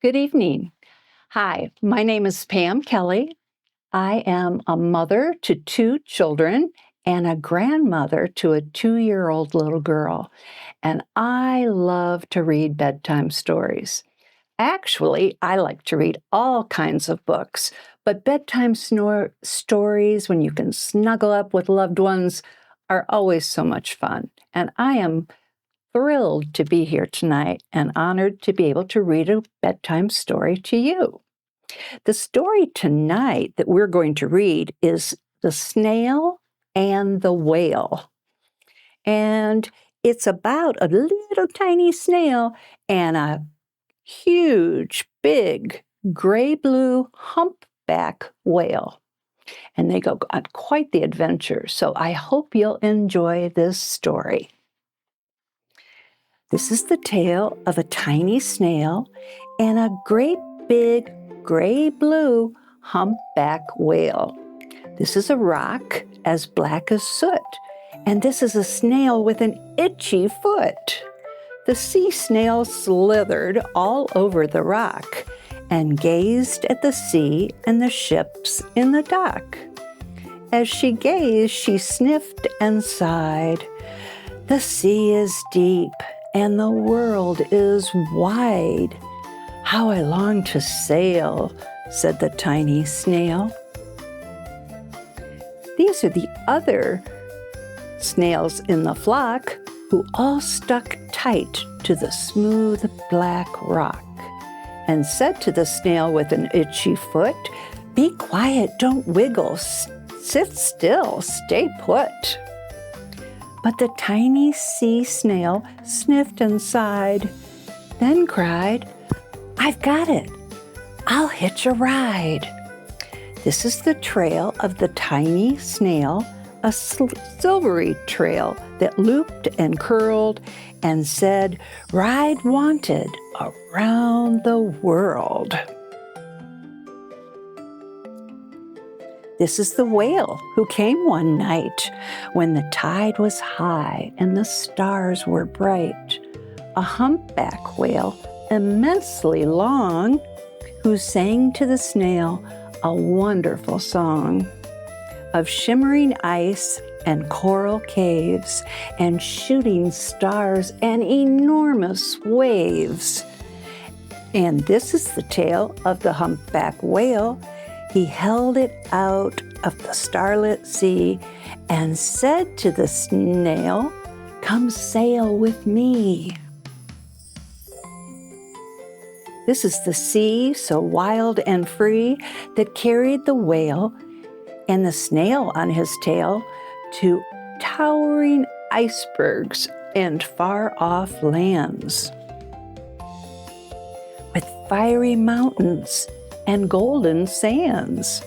Good evening. Hi, my name is Pam Kelly. I am a mother to 2 children and a grandmother to a 2-year-old little girl, and I love to read bedtime stories. Actually, I like to read all kinds of books, but bedtime stories, when you can snuggle up with loved ones, are always so much fun. And I am thrilled to be here tonight and honored to be able to read a bedtime story to you. The story tonight that we're going to read is The Snail and the Whale. And it's about a little tiny snail and a huge, big, gray-blue humpback whale. And they go on quite the adventure. So I hope you'll enjoy this story. This is the tale of a tiny snail and a great big gray-blue humpback whale. This is a rock as black as soot, and this is a snail with an itchy foot. The sea snail slithered all over the rock and gazed at the sea and the ships in the dock. As she gazed, she sniffed and sighed. The sea is deep and the world is wide. How I long to sail, said the tiny snail. These are the other snails in the flock who all stuck tight to the smooth black rock and said to the snail with an itchy foot, "Be quiet, don't wiggle, sit still, stay put." But the tiny sea snail sniffed and sighed, then cried, "I've got it. I'll hitch a ride." This is the trail of the tiny snail, a silvery trail that looped and curled and said, "Ride wanted around the world." This is the whale who came one night when the tide was high and the stars were bright. A humpback whale, immensely long, who sang to the snail a wonderful song of shimmering ice and coral caves and shooting stars and enormous waves. And this is the tale of the humpback whale. He held it out of the starlit sea and said to the snail, "Come sail with me." This is the sea, so wild and free, that carried the whale and the snail on his tail to towering icebergs and far-off lands, with fiery mountains and golden sands.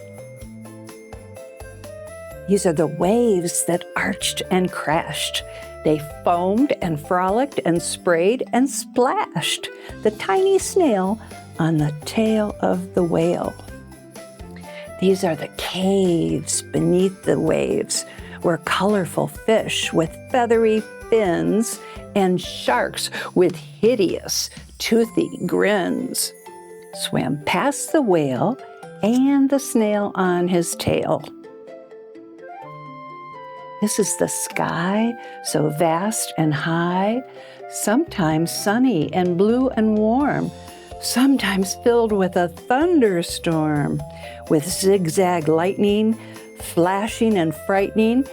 These are the waves that arched and crashed. They foamed and frolicked and sprayed and splashed the tiny snail on the tail of the whale. These are the caves beneath the waves, where colorful fish with feathery fins and sharks with hideous, toothy grins swam past the whale and the snail on his tail. This is the sky, so vast and high, sometimes sunny and blue and warm, sometimes filled with a thunderstorm, with zigzag lightning, flashing and frightening,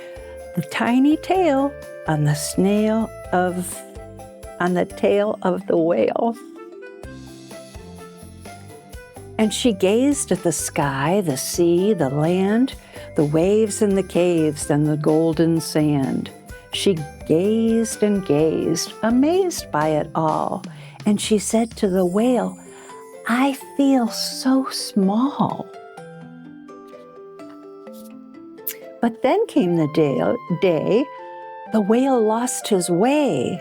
the tiny tail on the tail of the whale. And she gazed at the sky, the sea, the land, the waves and the caves and the golden sand. She gazed and gazed, amazed by it all. And she said to the whale, "I feel so small." But then came the day the whale lost his way.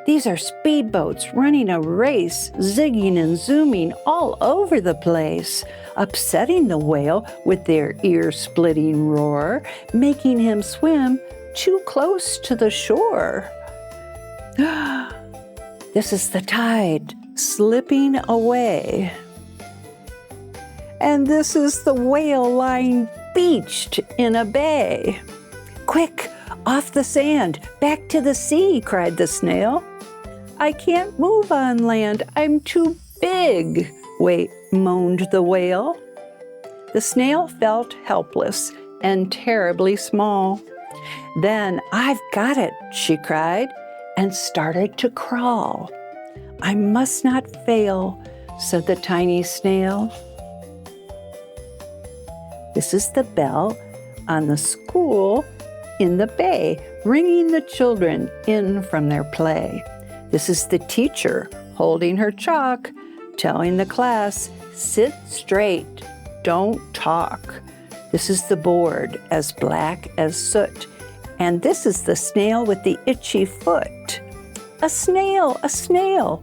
These are speedboats running a race, zigging and zooming all over the place, upsetting the whale with their ear-splitting roar, making him swim too close to the shore. "This is the tide," slipping away. And this is the whale lying beached in a bay. "Quick, off the sand, back to the sea," cried the snail. "I can't move on land, I'm too big," moaned the whale. The snail felt helpless and terribly small. Then, "I've got it," she cried, and started to crawl. "I must not fail," said the tiny snail. This is the bell on the school in the bay, ringing the children in from their play. This is the teacher holding her chalk, telling the class, "Sit straight, don't talk." This is the board, as black as soot. And this is the snail with the itchy foot. "A snail, a snail!"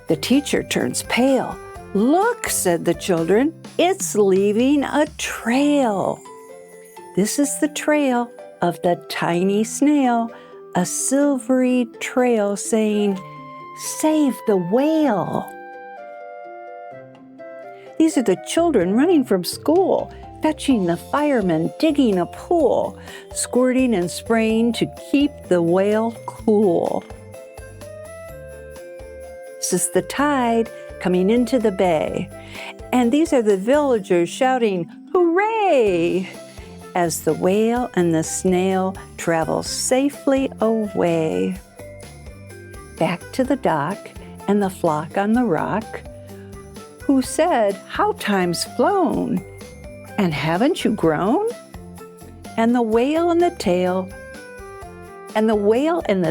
The teacher turns pale. "Look," said the children, "it's leaving a trail." This is the trail of the tiny snail, a silvery trail saying, "Save the whale." These are the children running from school, fetching the firemen, digging a pool, squirting and spraying to keep the whale cool. This is the tide coming into the bay, and these are the villagers shouting, "Hooray!" as the whale and the snail travel safely away. Back to the dock and the flock on the rock, who said, "How time's flown, and haven't you grown?" And the whale and the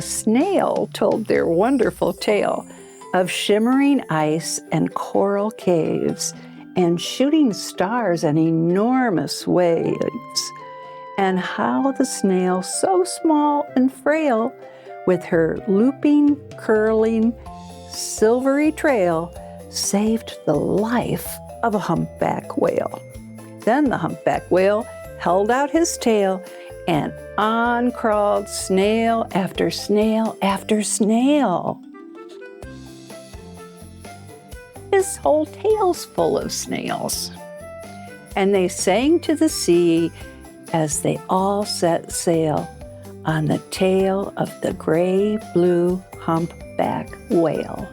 snail told their wonderful tale of shimmering ice and coral caves and shooting stars and enormous waves, and how the snail, so small and frail, with her looping, curling, silvery trail, saved the life of a humpback whale. Then the humpback whale held out his tail, and on crawled snail after snail after snail. His whole tail's full of snails. And they sang to the sea as they all set sail on the tail of the gray-blue humpback whale.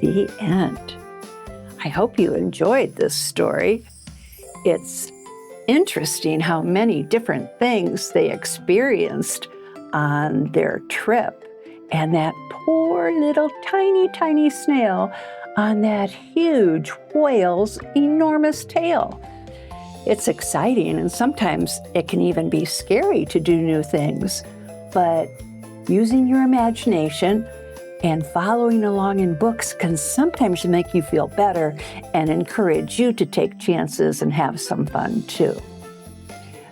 The end. I hope you enjoyed this story. It's interesting how many different things they experienced on their trip, and that poor little tiny snail on that huge whale's enormous tail. It's exciting, and sometimes it can even be scary to do new things, but using your imagination and following along in books can sometimes make you feel better and encourage you to take chances and have some fun too.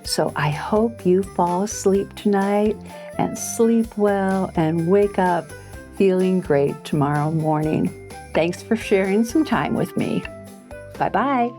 So I hope you fall asleep tonight and sleep well and wake up feeling great tomorrow morning. Thanks for sharing some time with me. Bye-bye.